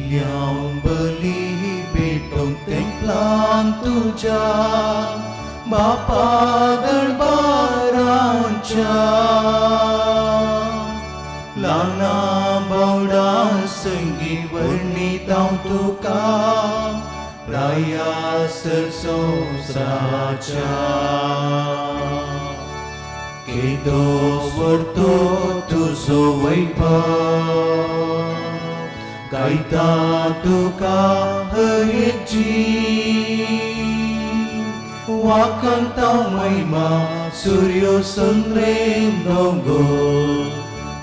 आयल्यां बली भेटोंक तेंपलान तुज्या बापा दरबारांच्या ल्हाना बावडा संगी वर्णीत हांव तुका प्रायासर संवसाराच्या केदो वर्तो तुजो वैभव गायता तुका हयेची वाकंता महिमा सूर्यो संग्रेम दोंगो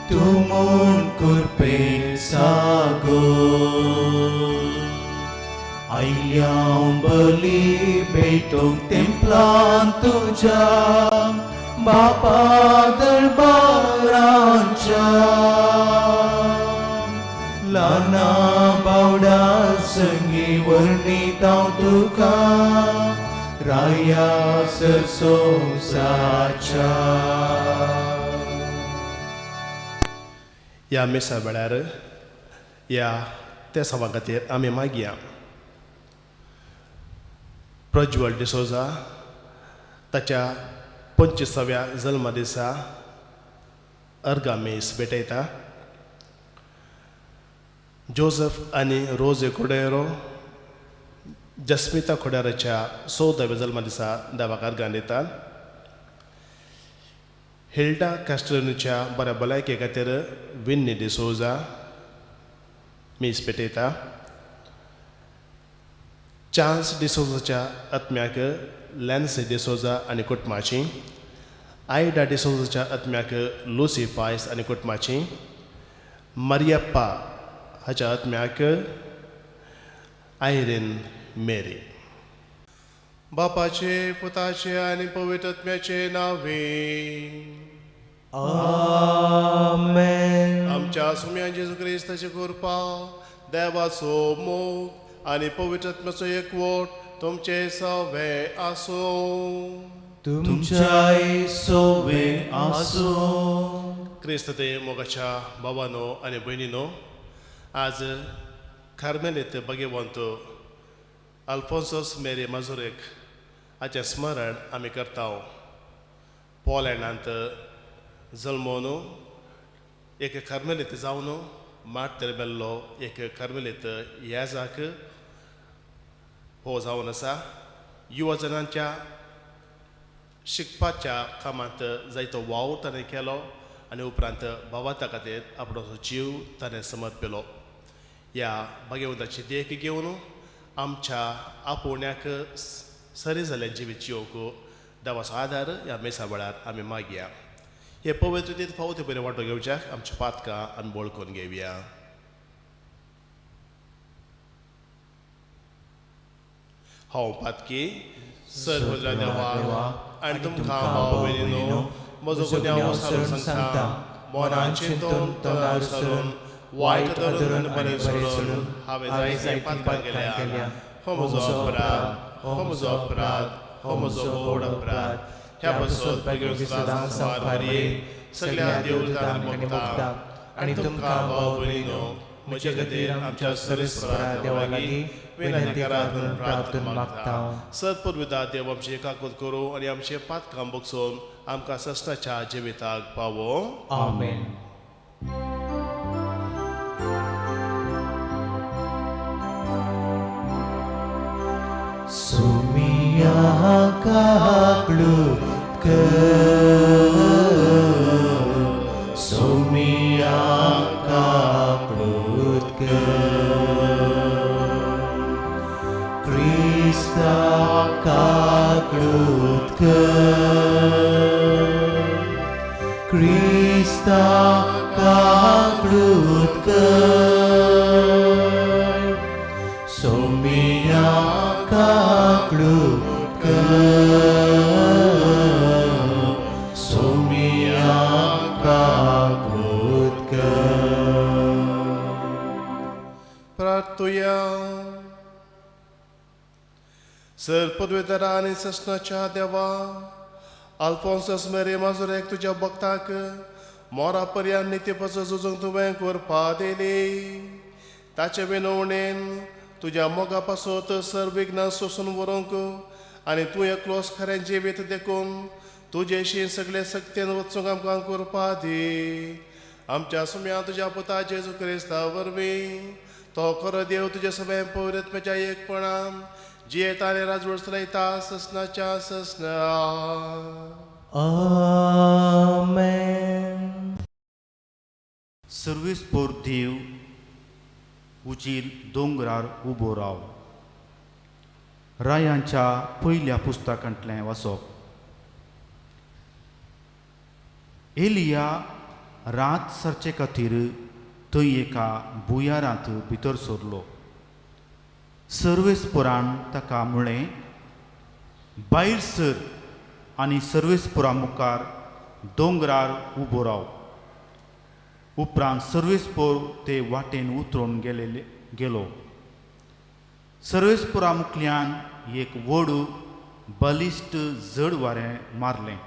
तुमून कुर्पे सागो आयल्यां बली भेटोंक तेंपलान तुज्या बापा दरबारांच्या ल्हाना बावडा संगी वर्णीत हांव तुका रायासर संवसाराच्या. ह्या मेसा वेळार ह्या त्या सवा खातीर आमी मागया. प्रज्वल डिसोजा ताच्या 25व्या जल्मा दिसा अर्गामेस भेटयता. जोसेफ आनी रोजे कोडेरो जस्मिता खोड्याराच्या 14व्या जल्मा दिसा देवाक अर्गां दितात. हिल्डा कॅस्ट्रोनीच्या बऱ्या भलायके खातीर विन्नी डिसोजा मीस पेटयता. चार्ल्स डिसोजाच्या आत्म्याक लॅन्सी डिसोजा आनी कुटुंबाची, आयडा डिसोजाच्या आत्म्याक लुसी पायस आनी कुटुंबाची, मरियप्पा हाच्या आत्म्याक आयरीन मेरी. बापाचे पुताचे आनी पवित्र आत्म्याचे नावे आमेन. आमच्या सुम्या जेजू क्रिस्ताची कृपा, देवाचो मोग आनी पवित्र आत्म्याचो एकवट तुमचे सवे आसो. तुमच्याय सोवे आसो. क्रिस्त ते मोगाच्या भावानो आनी भयणीनो, आज कार्मेलीत भगवंत अल्फोन्सोस मेरी माजुरेक हाचें स्मरण आमी करता. पोलँडांत जल्मोवन एक कार्मेलीत जावन मार्तर बेल्लो एक कार्मेलीत येजाक हो जावन आसा. युवजनांच्या शिकपाच्या कामांत जायतो वाव ताणें केलो आनी उपरांत भावाता खातीर आपलो जीव ताणें समर्पिलो. ह्या भगवंताची देख घेवन आमच्या आपोवण्याक सरी जाल्ल्या जिवीत जिवोवंक देवाचो आदार ह्या मेसा वेळार आमी मागया. हे पवित्रतेंत फावो बरें वांटो घेवच्याक आमच्या पातकां आमी बळकून घेवया. हांव पातकी सर्वज्ञ देवा आनी तुमकां भाव भयणीनो, म्हजो गुन्यांव सारून सांगता. मोनान चिंतून तोंडार सरून वायट धरून बरें सोडून हांवें जायते पातकां केल्या. हो म्हजो अपराध, हो म्हजो अपराध, हो म्हजो व्हड अपराध. ह्या बसत भगवंतान सांबार सगळ्या देवतांक भोगता आनी तुमकां भाव भयणीनो, म्हजे खातीर आमच्या सर्वेस्परा देवा लागीं विनंती करात प्रार्थना मागता. सत्पुरविदा देव आमची एकाकृत करूं आनी आमचे पातकां भोगसून आमकां सस्ताच्या जिविताक पावो. आमेन. सुमिया काकलूत कर, सुमिया काकलूत कर, क्रिस्ता काकलूत कर, क्रिस्ता काकलूत कर, सुमिया काकलूत कर, सुमिया काकलूत कर. प्रार्थुया. सर्पद्वेतरा आनी सस्नाच्या देवा, अल्फोन्सस मेरी माजुरेक तुज्या भक्ताक मोरा पर्यंत नित्यपाचो झुजूंक तुवें करपा दिली. ताचे विनवणेन तुज्या मोगा पासत सर विघ्नां सोसून व्हरूंक आनी तूं एकलोस खरें जिवीत देखून तुजेशी सगळे सक्तीन वचूंक आमकां करपा दी. आमच्या सुम्या तुज्या पुता जेजू क्रिस्ता वरवीं तो खरो देव तुजे सगळे पवित्रत्वाच्या एकपणान जियेता आनी राजवट चलयता ससनाच्या ससना. आमेन. सर्वेस्पोर देव उजीर दोंगरार उबो राव. रायांच्या पयल्या पुस्तकांतलें वाचप. एलिया रात सरचे खातीर थंय एका बुयारांत भितर सरलो. सर्वेस्पोरान ताका म्हळें, भायर सर आनी सर्वेस्पोरा मुखार दोंगरार उबो राव. उपरांत सर्वेस्पोर ते वाटेन उतरून गेलो. सर्वेस्पोरा मुखल्यान एक व्हड बलिश्ट जड वारें मारलें.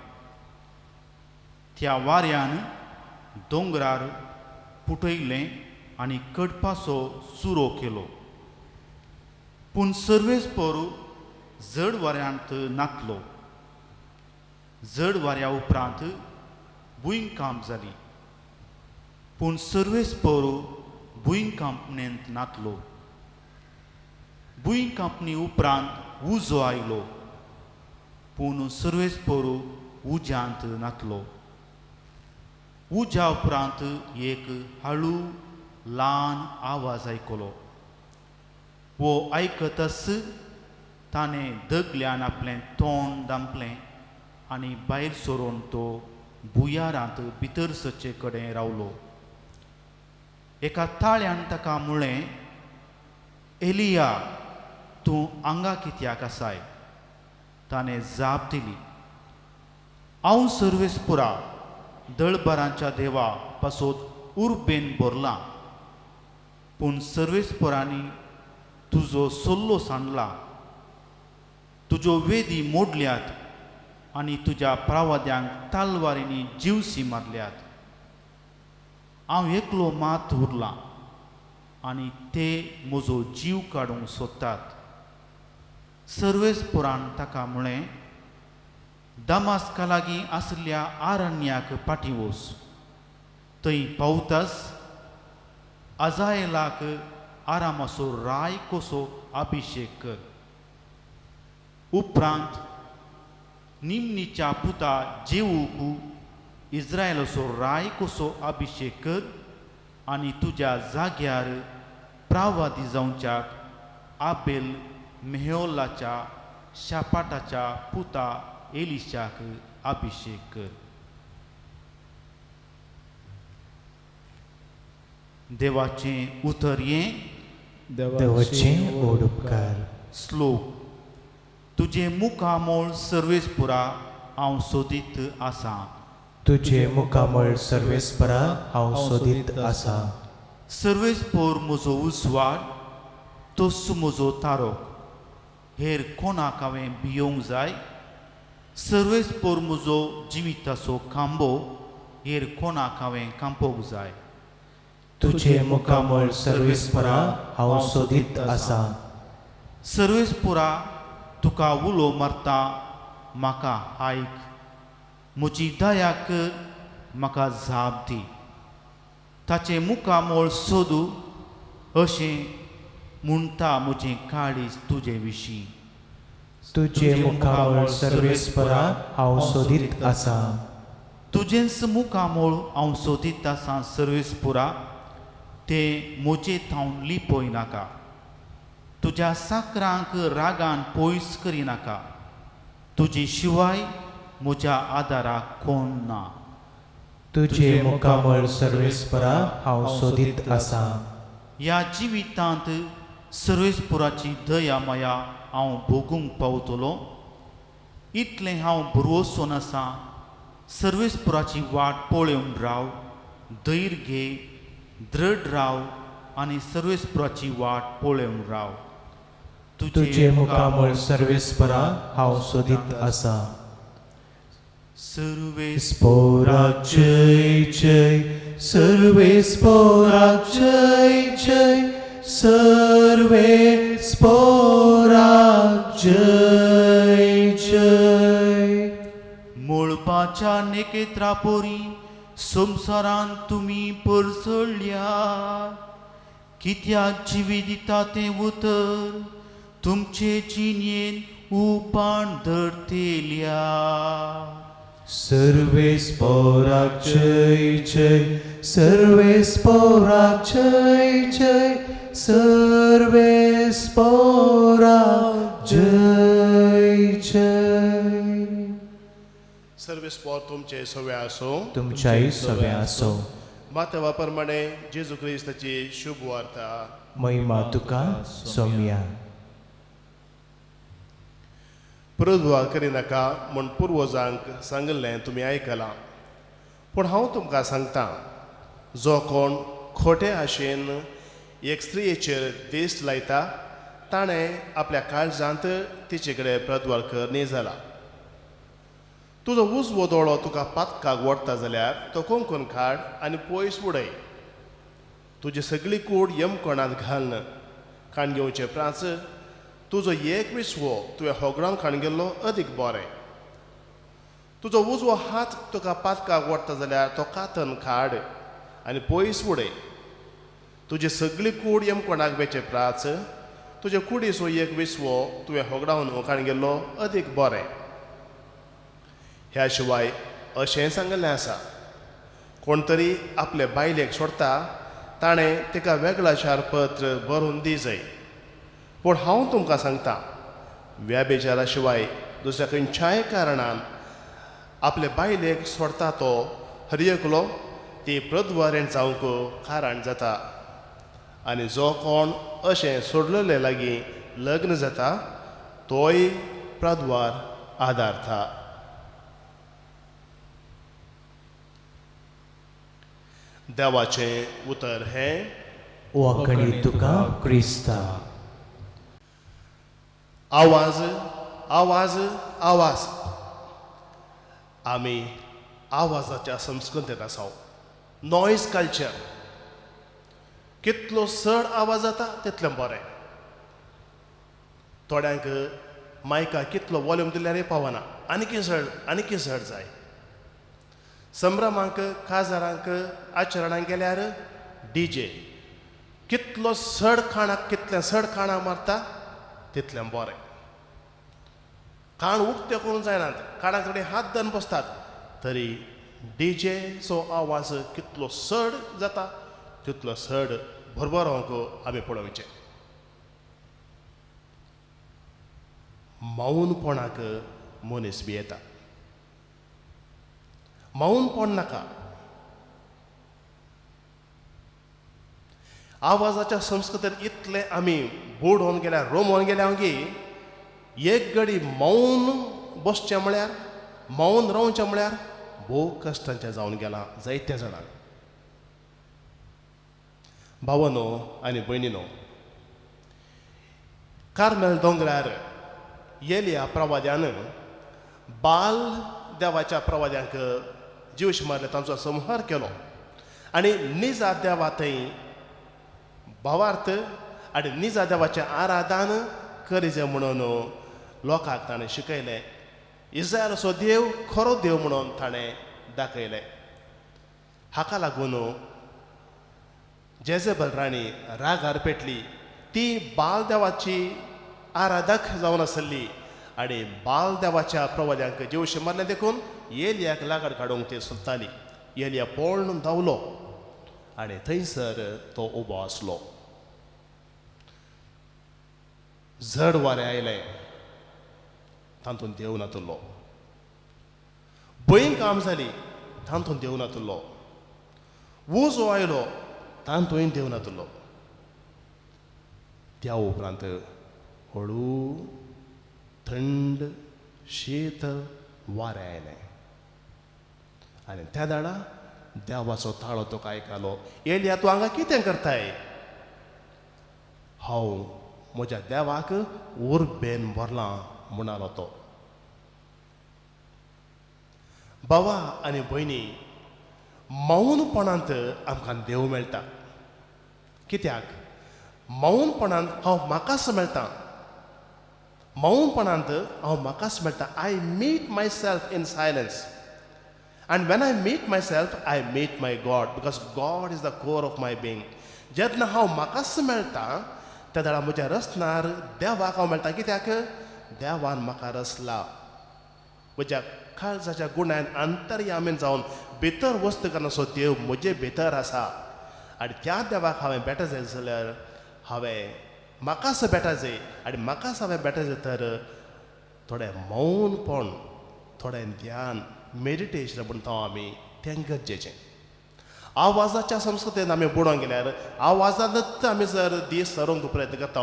त्या वाऱ्यान दोंगरार पुटयलें आनी कडपाचो सुरो केलो. पूण सर्वेस्पोर जड वाऱ्यांत नाचलो. जड वाऱ्या उपरांत भुंयकांप जाली. पूण सर्वेस्पोर भुंयकांपणेंत नाचलो. भुंयकांपणी उपरांत उजो आयलो. पूण सर्वेस्पोर उज्यांत नाचलो. उज्या उपरांत एक हळू ल्हान आवाज आयकलो. वो आयकतच ताणें दगल्यान आपलें तोंड धांपलें आनी भायर सरोन तो बुयारांत भितर सचे कडेन रावलो. एका ताळ्यान ताका म्हळें, एलिया, तूं हांगा कित्याक आसाय? ताणें जाप दिली, हांव सर्वेस्पुरा दळबारांच्या देवा पासत उर्बेन भरलां. पूण सर्वेस्पुरांनी तुजो सल्लो सांडला. तुज्यो वेदी मोडल्यात आनी तुज्या प्रावाद्यांक तालवारींनी जिवसी मारल्यात. हांव एकलो मात उरलां आनी ते म्हजो जीव काडूंक सोदतात. सर्वेस्पुरान ताका म्हळें, दमास्का लागीं आसल्या आरण्याक फाटीं वच. थंय पावताच अजायेलाक आरामाचो राय कसो अभिशेक कर. उपरांत निमनीच्या पुता जेवूक इस्रायलाचो राय कसो अभिशेक कर आनी तुज्या जाग्यार प्रावादी जावच्याक आबेल मेहोलाच्या शापाटाच्या पुता एलिशाक अभिशेक कर. देवाचें उतर हें. देवाचें व्हड उपकार. श्लोक. तुजे मुखामोळ सर्वेस्पुरा हांव सोदीत आसां. तुजे मुखामळ सर्वेस्परा हांव सोदीत आसां. सर्वेस्पोर म्हजो उजवाड, तोच म्हजो तारो. हेर कोणाक हांवें भियोंक जाय? सर्वेस्पोर म्हजो जिविताचो खांबो. हेर कोणाक हांवें कांपोवंक जाय? तुजे मुखामळ सर्वेस्परा हांव सोदीत आसां. सर्वेस्पुरा तुका उलो मारता म्हाका आयक. म्हजी दयाक म्हाका जाप दी. ताचे मुखामोळ सोदू अशें म्हणटा म्हजें काळीज तुजे विशीं. तुजे मुखामळ सर्वेस्परा हांव सोदीत आसां. तुजेंच मुखामोळ हांव सोदीत आसां सर्वेस्पुरा. ते म्हजे थावन लिपोय नाका. तुज्या साकरांक रागान पयस करिनाका. तुजे शिवाय म्हज्या आदाराक कोण ना. तुजे मुखामळ सर्वेस्परा हांव सोदीत आसां. ह्या जिवितांत सर्वेस्पुराची दया माया हांव भोगूंक पावतलो. इतलें हांव भरवोसून आसां. सर्वेस्पुराची वाट पळोवन राव. धैर्य घे, दृढ राव आनी सर्वेस्पुराची वाट पळोवन राव. तुजे मुखामळ सर्वेस्परा हांव सोदीत आसां. सर्वेस्पोराक जय जय, सर्वेस्पोराक जय जय, सर्वे स्पोराक जय जय. मुळपाच्या नेकेत्रापोरी संवसारान तुमी परसळ्या, कित्याक जिवी दिता तें उतर तुमचे जिणेन उपाण धरतेल्या. सर्वे स्पोराक जय जय. सर्वे स्पोराक जय जय. सर्वे स्पोराक जय जय. सर्व स्पॉर तुमचे सवे असो. तुमच्याही सगळ्या असो. माते वापरमाणे जेजू क्रिस्ताची शुभ वार्ता. महिमा तुका सौम्या. प्रद्वा करिनाका म्हूण पुर्वजांक सांगलें तुमी आयकलां. पूण हांव तुमकां सांगतां, जो कोण खोटे आशेन एक स्त्रियेचेर देस्त लायता ताणें आपल्या काळजांत तिचे कडेन प्रद्वार कर न्ही जाला. तुजो उजवो दोळो तुका पातकाक ओडटा जाल्यार तो कोंकून काड आनी पयस उडय. तुजी सगळी कूड यमकोणांत घालन काण घेवचें प्राच तुजो एक विस्वो तुवें होगडावन काण गेल्लो अदीक बरें. तुजो उजवो हात तुका पातकाक ओडटा जाल्यार तो कातन काड आनी पयस उडय. तुजी सगळी कूड यमकोणाक बेचे प्राच तुजे कुडीचो एक विस्वो तुवें होगडावन काण गेल्लो अदीक बरें. ह्या शिवाय अशें सांगलें आसा, कोण तरी आपले बायलेक सोडता ताणें तिका वेगळा शारपत्र बरोवन दी जाय. पूण हांव तुमकां सांगतां, व्याभिचारा शिवाय दुसऱ्या खंयच्याय कारणान आपले बायलेक सोडता तो हरयकलो ती प्रद्वारेण जावंक कारण जाता. आनी जो कोण अशें सोडलेले लागीं लग्न जाता तोय प्रद्वार आदारता. देवाचें उतर हें, वाकणी तुका क्रिस्ता. आवाज आवाज आवाज. आमी आवाजाच्या संस्कृतेंत आसात. Noise culture. कितलो चड आवाज जाता तितलें बरें. थोड्यांक मायका कितलो वॉल्यूम दिल्यारय पावना, आनीक चड जाय. संभ्रमांक काजारांक आचरणांक गेल्यार डीजे. कितलो चड खाणाक कितलें चड खाणां मारता तितलें बरें. काण उक्ते करूंक जायनात, काणा कडेन हात धरून बसतात, तरी डीजेचो आवाज कितलो चड जाता तितलो चड भरभरोवंक आमी पळोवचें. मौनपणाक मनीस भियेता. मौनपण नाका. आवाजाच्या संस्कृतेंत इतले आमी बुडोवन गेल्यार रोमोवन गेल्या गी एक घडी मौन बसचें म्हळ्यार, मौन रावचें म्हळ्यार भोव कश्टांचें जावन गेलां जायत्या जाणांक. भावनो आनी भयणीनो, कार्मेल दोंगरार येलिया प्रवाद्यान बाल देवाच्या प्रवाद्यांक जीवश मारले, तांचो संहार केलो आनी निजा देवा थंय भावार्थ आनी निजा देवाचें आराधन करीजे म्हणून लोकांक ताणें शिकयलें. इस्रायलाचो देव खरो देव म्हणून ताणें दाखयलें. हाका लागून जेजेबल राणी रागार पेटली. ती बाल देवाची आराधक जावन आसली आनी बाल देवाच्या प्रवाद्यांक जीवशें मारलें देखून येलियाक लागाड काडूंक ती सोदताली. येलिया पळोवन धांवलो आनी थंयसर तो उबो आसलो. झड वारें आयलें, तातूंत देव नातुल्लो. भंय काम जाली, तातूंत देव नातुल्लो. उजो आयलो, तातूंय देव नातुल्लो. त्या उपरांत हळू थंड शीतल वारें आयलें आनी त्या दाडा देवाचो ताळो तुका आयकलो. येलिया, तूं हांगा कितें करताय? हांव म्हज्या देवाक उर्बेन भरलां म्हणलो तो. भावा आनी भयणी, मौनपणांत आमकां देव मेळटा. कित्याक? मौनपणांत हांव म्हाकाच मेळटा. मौनपणांत हांव म्हाकाच मेळटा. I meet myself in silence. And when I meet myself, I meet my God, because God is the core of my being. जेन्ना हांव म्हाकाच मेळटा त्या वेळार म्हज्या रसनार देवाक हांव मेळटा. कित्याक देवान म्हाका रचला. म्हज्या काळजाच्या गुणान अंतर्यामीन जावन भितर वस्त करना सो देव म्हजे भितर आसा. आनी त्या देवाक हांवें बेटा जाय जाल्यार हांवें म्हाकाच बेटा जाय. आनी म्हाकाच हांवें बेटा जाय तर थोडें मौनपण, थोडें ध्यान, मेडिटेशन म्हणटा आमी तें गरजेचें. आवाजाच्या संस्कृतेन आमी बुडोवंक गेल्यार आवाजानच आमी जर दीस सरोंक प्रयत्न करता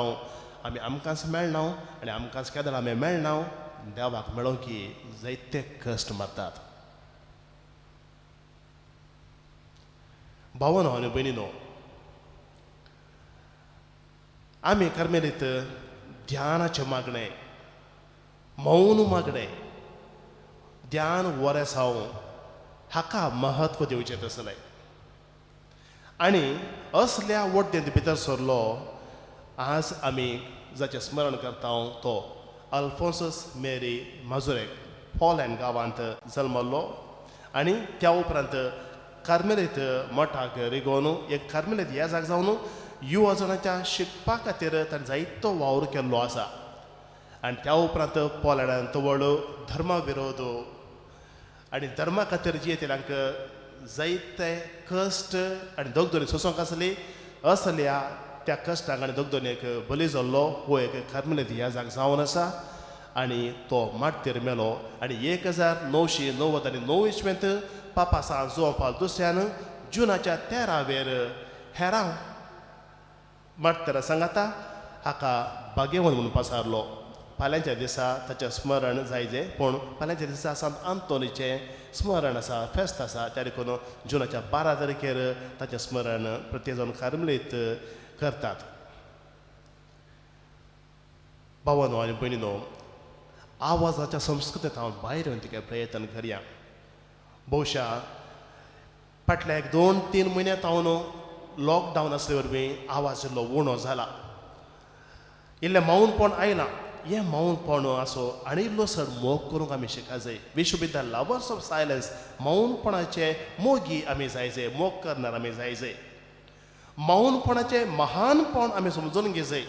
आमी आमकांच मेळना आनी आमकांच केन्ना आमी मेळना. देवाक मेळोंक की जायते कश्ट मारतात. भावनो आनी भयणीनो, आमी कर्मेलीत ध्यानाचें मागणें, मौन मागणें, ध्यान वरें जावं हाका महत्व दिवचें तसलें. आनी असल्या वड्डेंत भितर सरलो आज आमी जाचें स्मरण करता तो अल्फोन्सस मेरी माजुरेक पोलँड गांवांत जल्मलो. आनी त्या उपरांत कार्मेलीत मठाक रिगोवन एक कार्मेलीत ह्या जाग जावन युवजनांच्या शिकपा खातीर ताणें जायतो वावर केल्लो आसा. आनी त्या उपरांत पोलँडांत व्हड धर्मा विरोध आनी धर्मा खातीर जियेंतल्यांक जायते कश्ट आनी दोगदोनी सोंसोंक आसली. असल्या त्या कश्टांक आनी दोगदोनेक बली जाल्लो हो एक कार्मेलीत ह्या जाग जावन आसा. आनी तो माटतेर मेलो. आनी 1999 इसवेंत पापा सांत जुआंव पावल दुसऱ्यान जुनाच्या 13वेर हेरां माटतेरा सांगाता हाका बागेवन म्हणून पसारलो. फाल्यांच्या दिसा ताचें स्मरण जायजें, पूण फाल्यांच्या दिसा सांत आंतोनीचें स्मरण आसा, फेस्त आसा. त्या देखून जुनाच्या 12 तारखेर ताचें स्मरण प्रत्येक जावन कार्मेलीत करतात. भावांनो आनी भयणीनो, आवाजाच्या संस्कृतेंत हांव भायर येवन तिका प्रयत्न करया. भोवशा फाटल्या 2-3 म्हयन्यांत हांव लॉकडावन आसले वरवीं आवाज इल्लो उणो जाला. इल्लें मौनपण आयलां. हें मौनपण आसो आनी इल्लो सर मोग करूंक आमी शिका जाय. We should be the lovers of silence. मौनपणाचे मोगी आमी जाय जाय, मोग करणार आमी जाय जाय. मौनपणाचें महानपण आमी समजून घे जाय.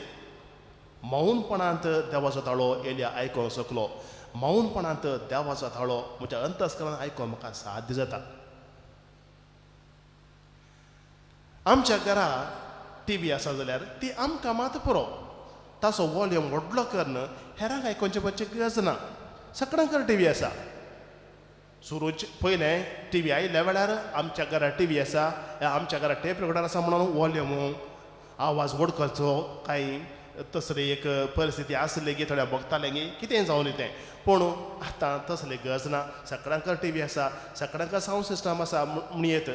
मौनपणांत देवाचो ताळो येयल्या आयकोंक शकलो. मौनपणांत देवाचो ताळो म्हज्या अंतस्करान आयकोंक म्हाका साध्य जाता. आमच्या घरा टीव्ही आसा जाल्यार ती आमकां मात पुरो. ताचो वॉल्यूम व्हडलो करन हेरांक आयकोवचें पडचें गरज ना. सगळ्यांक टीव्ही आसा. सुरूच पयलें टीव्ही आयिल्ल्या वेळार आमच्या घरा टीव्ही आसा, आमच्या घरा टेप रेकॉर्डर आसा म्हणून वॉल्यूम आवाज व्हड करचो कांय तसली एक परिस्थिती आसली की थोड्या भोगतालें की कितेंय जावन तें. पूण आतां तसली गरज ना. सगळ्यांक टीव्ही आसा, सगळ्यांक सावंड सिस्टम आसा म्हणयत.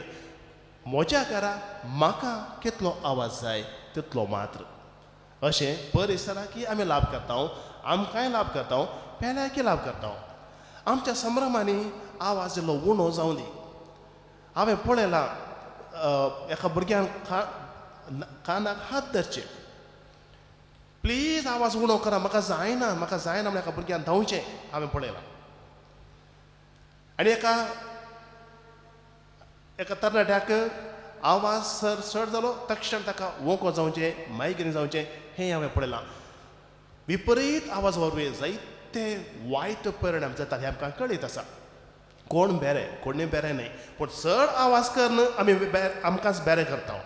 म्हज्या घरा म्हाका कितलो आवाज जाय तितलो मात्र. अशें परिसराकी आमी लाभ करता, आमकांय लाभ करता, पेल्याकी लाभ करता. आमच्या संभ्रमांनी आवाज इल्लो उणो जावं दी. हांवें पळयलां एका भुरग्यान कानाक हात धरचे. प्लीज आवाज उणो करा, म्हाका जायना म्हणून एका भुरग्यान धांवचें हांवें पळयलां. आनी एका तरणाट्याक आवाज सर चड जालो तक्षण ताका वोंको जावचें, मायग्रेन जावचें हें हांवें पळयलां. विपरीत आवाज वरवीं जायते वायट परिणाम जाता हें आमकां कळीत आसा. कोण बरें कोणूय बरें न्हय, पूण चड आवाज करन आमी आमकांच बरें करता.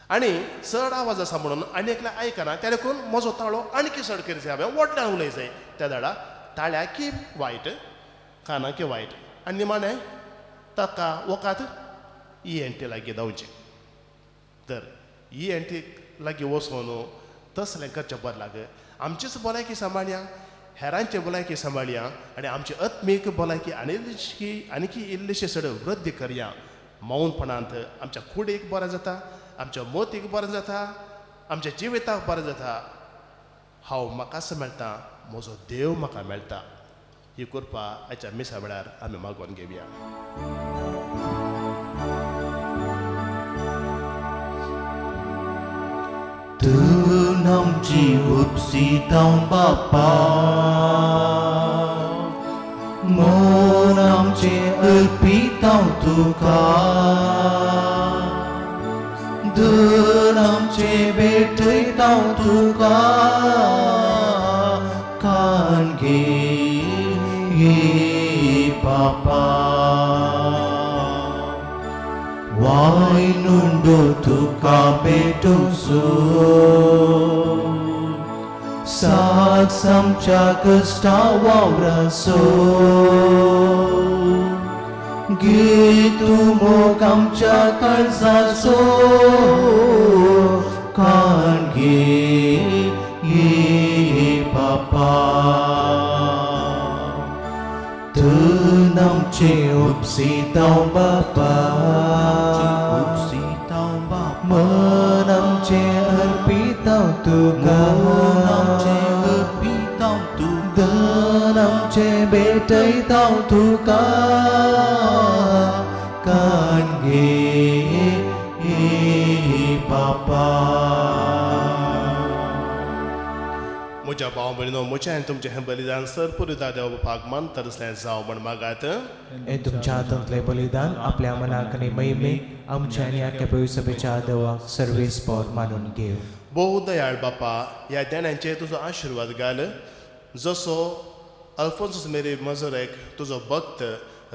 आनी चड आवाज आसा म्हणून आनी एकल्या आयकना त्या देखून म्हजो ताळो आनीक चड करी जाय, हांवें व्हडल्यान उलय जाय. त्या दाडा ताळ्याकी वायट, कानाकी वायट. आनी निमाणें ताका वकात ENT लागीं धांवचें. तर ENT लागीं वचून तसलें करचें बदलाक आमचीच भलायकी सांबाळया, हेरांची भलायकी सांबाळया आनी आमची आत्मीक भलायकी आनीकी इल्लीशी सड वृद्धी करया. मौनपणांत आमच्या कुडीक बरें जाता, आमच्या मोतीक बरें जाता, आमच्या जिविताक बरें जाता. हांव म्हाकाच मेळटा, म्हजो देव म्हाका मेळटा. ही कृपा आयच्या मिसा वेळार आमी मागोवन घेवया. आमची उपसितां बापा मन आमचे अर्पितां तुका धन आमचे भेटयतां तुका कान घे बापा वायनुंडो तुका भेटोसो साथ आमच्या कष्टा वावरासो घे तू मोग आमच्या काळजाचो कान घे बापा धन आमचे उपसितां बापा उपसितां बापा मन आमचे अर्पितां तुका आमचे अर्पितां तुका धन आमचे भेटयतां तुका कान घे बापा म्हज्या भाव भयणीनो म्हजें आनी तुमचें हें बलिदान सरपुरिता देव बापाक मान तरसलें जावं म्हण मागात हे तुमच्या हातांतलें बलिदान आपल्या मनाक आनी महिमेक आमच्या आनी आख्या पवित्र सभेच्या देवाक सर्वेस्पर मानून घेव भोव दयाळ बापा ह्या देण्याचेर तुजो आशिर्वाद घाल जसो अल्फोन्सस मेरी मजोरेक तुजो भक्त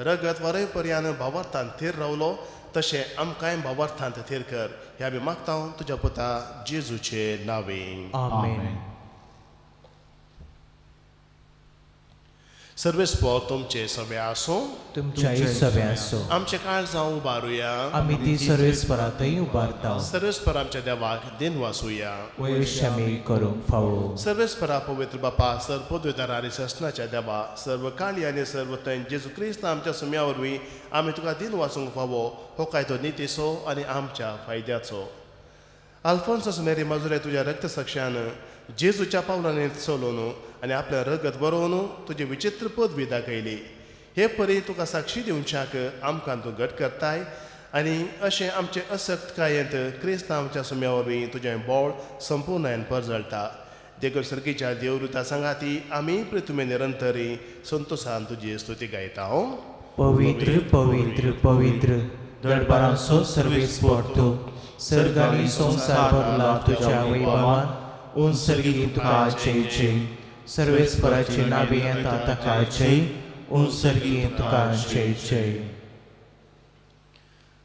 रगत वरयपर्यान भावार्थान थीर रावलो तशें आमकांय भावार्थांत थीर कर हें आमी मागता तुज्या पुता जेजूचे नांवें आमेन सर्वेस्पर तुमचे सगळे आसूं तुमच्या सगळ्यांचो आमचे काळ जावं उबारुया आमी ती सर्वेस्परांतय उबारता सर्वेस्पर आमच्या देवाक दिन वाचुया वयर शामील करूंक फावो सर्वेस्परा पवित्र बापा सर्वोद्धार आनी ससनाच्या देवा सर्व काळी आनी सर्व तैन जेजू क्रिस्त आमच्या सुम्या वरवीं आमी तुका दिन वाचूंक फावो हो काय तो नितीचो आनी आमच्या फायद्याचो अल्फोन्सस मेरी मजुरे तुज्या रक्तसाक्षान जेजूच्या पावलांनी चलोवन आनी आपल्या रगत बरोवन तुजी विचित्र पदवी दाखयली हे परी तुका साक्षी दिवच्याक आमकां तूं घट करताय आनी अशें आमचे असक्तकायेंत क्रिस्त आमच्या सुम्या वरवीं तुजें बोळ संपूर्णायन परजळटा देगूर सर्गीच्या देवृता सांगाती आमी तुमी निरंतरी संतोशान तुजी स्तुती गायता पवित्र पवित्र पवित्र दरबारांचो सर्वेस्पर तूं सर्गांनी संसार भरला तुज्या वैभवान उंसर्गी तुका जय जय सर्वेस्पराची नावे येता ताका जय उंसर्गी तुका जय जय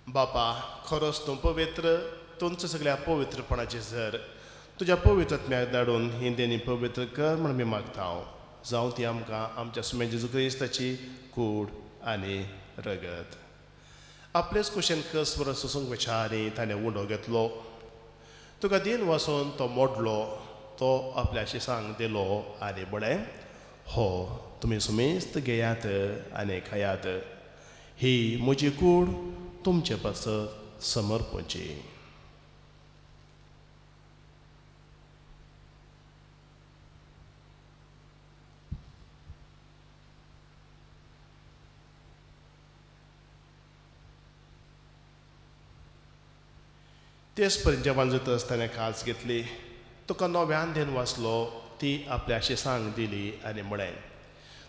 बापा खरोच तूं पवित्र तुमच्या सगळ्या पवित्रपणाची झर तुज्या पवित्रत्म्याक धाडून ही देणी पवित्र कर म्हण मी मागता जावं ती आमकां आमच्या सुमे जेजू क्रिस्ताची कूड आनी रगत आपलेच कुशेन कस वर सुसूंक विचारी ताणें उंडो घेतलो तुका दिन वचून तो मोडलो तो आपल्या शिसांक दिलो आनी म्हळें हो तुमी सुमेस्त घेयात आनी खायात ही म्हजी कूड तुमचे पासत समर्पणची तेच पर्यंत जेवण जाता आसतना कास घेतली तुका नव्यान देन वाचलो ती आपल्या शिसांक दिली आनी म्हळें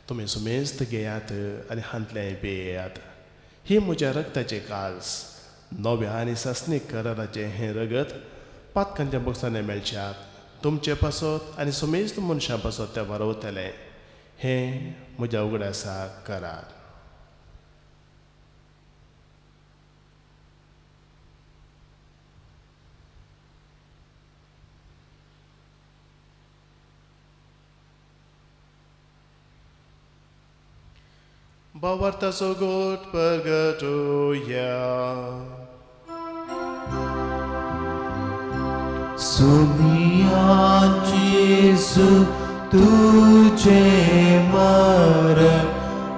तुमी सुमेस्त घेयात आनी हांतलें पेयात ही म्हज्या रगताचे कास नव्या आनी सस्नीक कराराचें हें रगत पातकांच्या बक्षांनी मेळच्यात तुमचे पासत आनी सुमेस्त मनशां पासत तें वारवतलें हें म्हज्या उगडासा करार Bavartaso God purgatoria. सुमिया जेसु तुझे मरण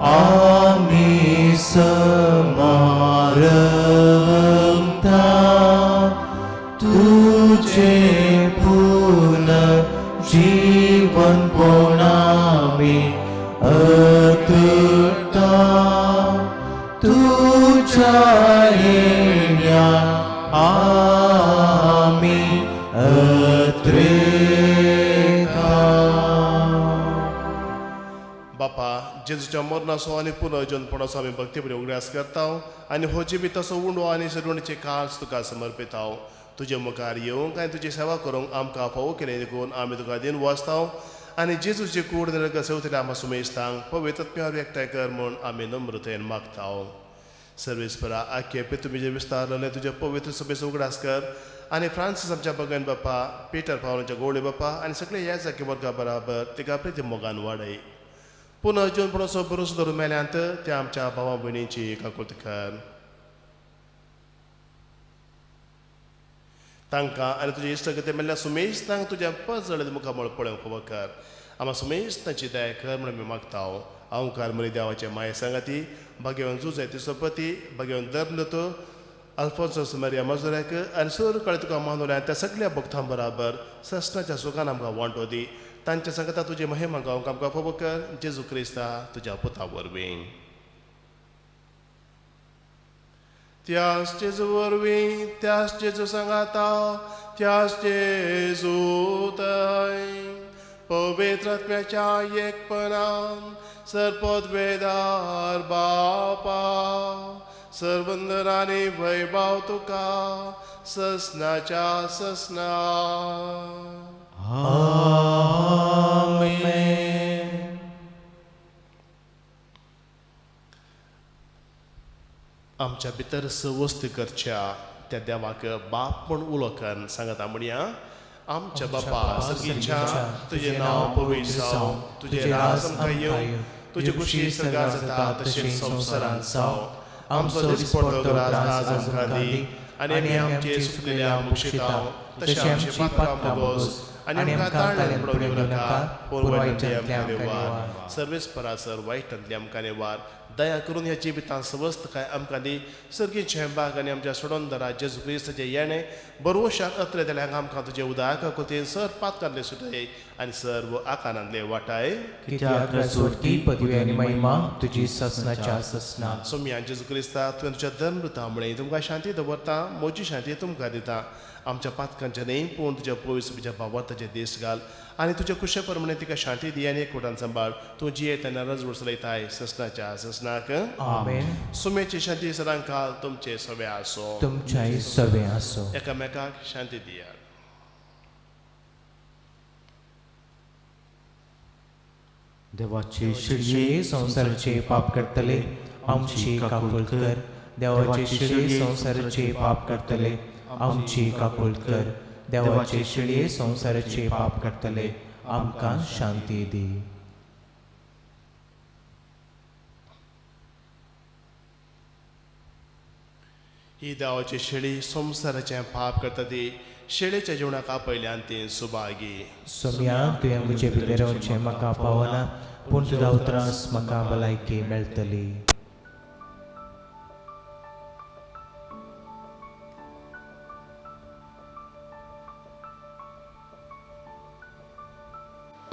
आम्ही समारंभता तुझे पुनर्जीवन पोणामी अतुटा तुझ्या येण्या आम्ही अत्रे जेजूच्या मरणाचो आनी पुनर्जन्मपणाचो आमी भक्ती बरी उगड्यास करता आनी हो जिविताचो उंडो आनी सडवणीचे कास तुका समर्पिता तुजे मुखार येवंक आनी तुजी सेवा करूंक आमकां फावो केले देखून आमी तुका दिन वाचता आनी जेजूचे कूड नरक चवथीला आमकां सुमेस्तांक पवित्र आत्म्यावर एकठांय कर म्हूण आमी नम्रतेन मागता सर्वेस्परा आख्खे तुमी विस्तारलें तुज्या पवित्र सभेचो उगडास कर आनी फ्रांसीस आमच्या भगन बाप्पा पिटर पावलांच्या गोळे बाप्पा आनी सगळे ह्या जागे वर्गा बराबर तिका प्रिती मोगान वाडय पुनर्जन्मपणाचो भरोसो धरून मेल्यांत त्या आमच्या भावा भयणींची काकुळट कर तांकां आनी तुजे इश्टगती मेल्ल्या सुमेस्तांक तुज्या पद जळद मुखामळ पळोवंक खबर कर आम्हा सुमेस्तांची दया कर म्हणून आमी मागता अवकार मरी देवाचे माये सांगाती भगवान जुजायती सोपती भगवान दर्नतो अल्फोन्सोस मरिया मजुराक आनी सर कळे तुका मानवल्या त्या सगळ्या भक्तां बराबर ससनाच्या सुखान आमकां वांटो दी तांच्या सांगता तुजी महिमा गावंक आमकां खबर कर जेजू क्रिस्ता तुज्या पुता वरवीं त्याच जेजू वरवीं त्याच जेजू सांगाता त्याच जेजू थंय पवित्र आत्म्याच्या एकपणान सरपद वेदार बापा सर्वंदर आनी वैभव तुका ससनाच्या ससना आमेन. आमच्या भितर सवस्त करच्या त्या देवाक बाप म्हूण उलोकन सांगता म्हणया आमच्या बापा सर्गीच्या तुझे नांव पवित्र जावं तुझे राज आमकां येवं तुजी खुशी सगळ्या जाता तशेंच संवसारांत जावं आमचो दिसपडटो राज आमकां दी आनी आमी आमचे सुकलेल्या मुक्षितांव तशें आमची पातकां बोस आनी आमकां ताळ्यान पडोवंक दिवं नाका पूण वायटांतल्यान आमकां निवार सर्वेस परासर वायटांतल्यान आमकां निवार दया करून ह्या जिवितांत सवस्त काय आमकां दी सर्गीचे भाग आनी आमच्या सोडोनदरा जेजू क्रिस्ताचें येणें बरोवशाक अत्रे जाल्यार आमकां तुजे उदाक कोतीन सर पातकांतले सुटय आनी सर्व आकारांतले वाटाय कित्याक सोडकी पदवी आनी महिमा तुजी ससनाच्या ससना सोम्या जेजू क्रिस्ता तुवें तुज्या धर्मृता म्हणून तुमकां शांती दवरता म्हजी शांती तुमकां दिता आमच्या पातकांचे न्हय पूण तुज्या पवित्र भावार्थाचे देश घाल आनी तुज्या कुशे प्रमाणे तिका शांती दी आनी एकवटान सांबाळ तूं जिये तेन्ना रजवड चलयताय ससनाच्या ससनाक आमेन. सुमेची शांती सदां काल तुमचे सवे आसो तुमच्याय सवे आसो. एकामेकाक शांती दिया देवाचे शिडये संसाराचे पाप करतले आमची काकुळट कर. देवाचे शिडये संसाराचे पाप करतले आमची काकुळट कर. देवाचे शिडये संसाराचे पाप करतले आमकां शांती दी. ही देवाची शेळी संसाराचें पाप करता ती शेळेच्या जिवनाक आपयल्यान ती सुभागी सोम्या तुवें म्हजे भितर रावचें म्हाका पावना पूण तुझा उतरास म्हाका भलायकी मेळटली.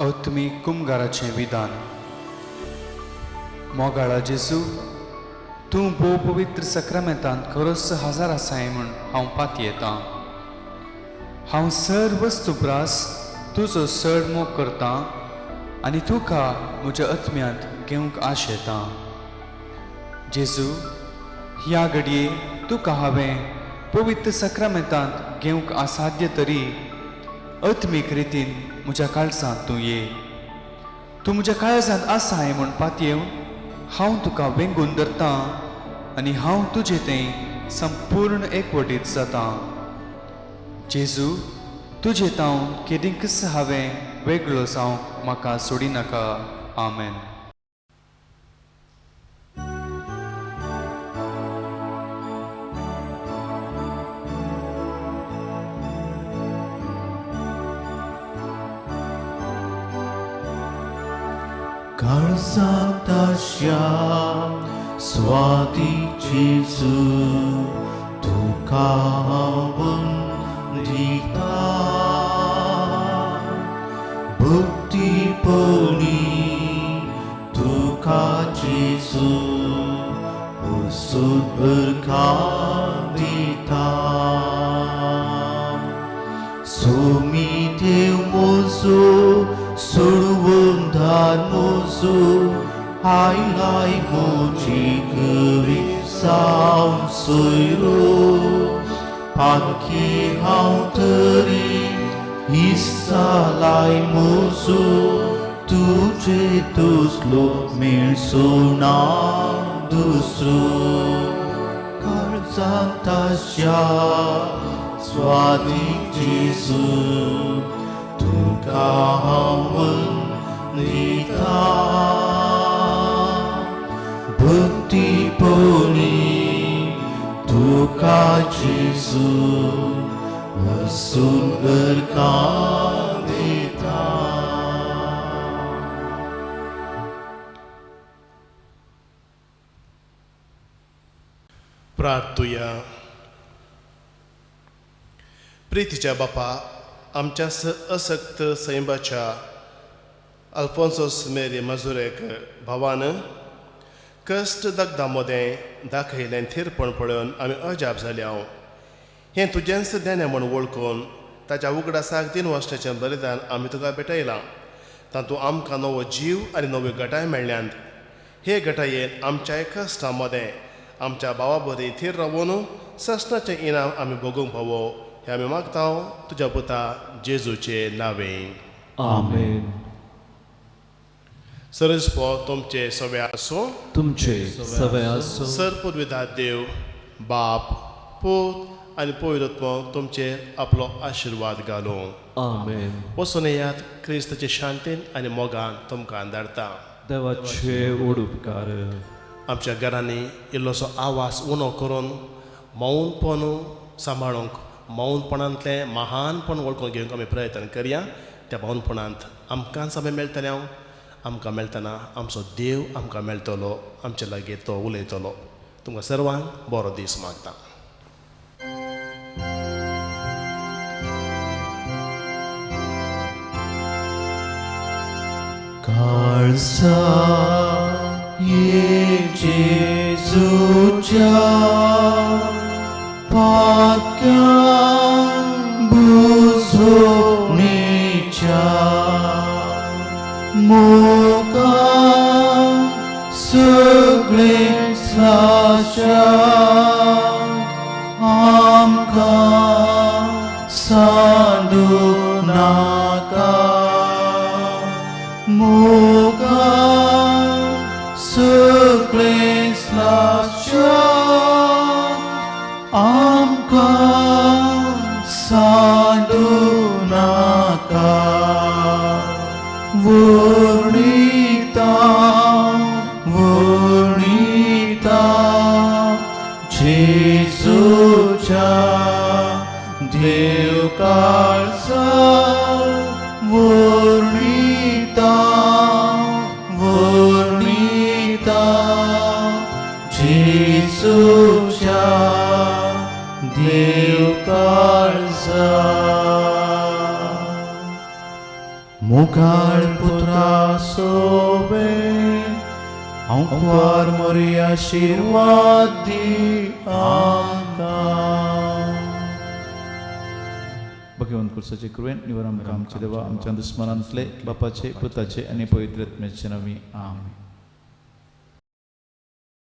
आत्मीक कुमगाराचें विधान. मोगाळा जेजू तूं भोव पवित्र सक्रामेंतांत खरोच हजार आसाय म्हूण हांव पाती येतां. हांव सर वस्तुप्रास तुजो चड मोग करतां आनी तुका म्हज्या आत्म्यांत घेवंक आश येता. जेजू ह्या घडये तुका हांवें पवित्र सक्रामेंतांत घेवंक असाध्य तरी आत्मीक रितीन म्हज्या काळजांत तूं ये. तूं म्हज्या काळजांत आसाय म्हूण पातयेवन हांव तुका वेंगून धरतां आनी हांव तुजें तें संपूर्ण एकवटीत जातां. जेजू तुजे तावन केदींकच हांवें वेगळो जावंक म्हाका सोडी नाका. आमेन. काळजांत आशा स्वाती जेजू तुका वंदिता भक्तीपोळी तुका जेजू सुबरका दिता. सोमी देव मोजो सोडवून धार mojo ai lai mo chi kuri sao soi ro paki hao teri isa lai mo su tu che tus lo mir so na dusro kar santa sha swati jisu tu ka haun nita bhakti poni tu ka jisu asun berkandita. प्रार्थूया. प्रितीच्या बापा, आमच्या असक्त सैंबाच्या अल्फोन्सोस मेरी मजुरेक भावान कश्ट दगदामध्ये दाखयलें थीरपण पळोवन आमी अजाप जाले हांव हें तुजेंच देणें म्हूण वळखून ताच्या उगडासाक 3 वर्साचें बलिदान आमी तुका भेटयलां. तातूंत आमकां नवो जीव आनी नवी घटाय मेळ्ळ्यांत. हे घटायेन आमच्या कश्टां मदें आमच्या भावा बरी थीर रावून सस्नाचें इनाम आमी भोगूंक फावो हें आमी मागता तुज्या पुता जेजूचे नांवें. आमेन. सरस्पो तुमचे सवे आसूं. तुमचे सवे आसूं. सर्वपुरविधात देव बाप पूत आनी पवित्रत्व तुमचेर आपलो आशिर्वाद घालूं. आमेन. वचून येयात क्रिस्ताचे शांतीन आनी मोगान तुमकां धाडटा. देवाचे व्हड उपकार. आमच्या घरांनी इल्लोसो आवाज उणो करून मौनपण सांबाळूंक मौनपणांतलें महानपण वळखून घेवंक आमी प्रयत्न करया. त्या मौनपणांत आमकां समें मेळटलें आमकां मेळटना आमचो देव आमकां मेळटलो आमचे लागीं तो उलयतलो. तुमकां सर्वांक बरो दीस मागता. Kalsa ye Jesucha pakyan buzonicha moga sugle sasha amka sandunaka moga sukles lasya amka sadunaka vurnita vurnita Jesucha Dev kalsa vurnita vurnita Jesucha Dev kalsa मुखार पुत्रा सोबे अंकुर मोरी आशीर्वाद दी आमकां. भगवान कुर्साचे कृपेन निवर आमकां आमचे देवा आमच्या दुस्मनांतले बापाचे पुताचे आनी पवित्र आत्म्याचे नांवी आमेन.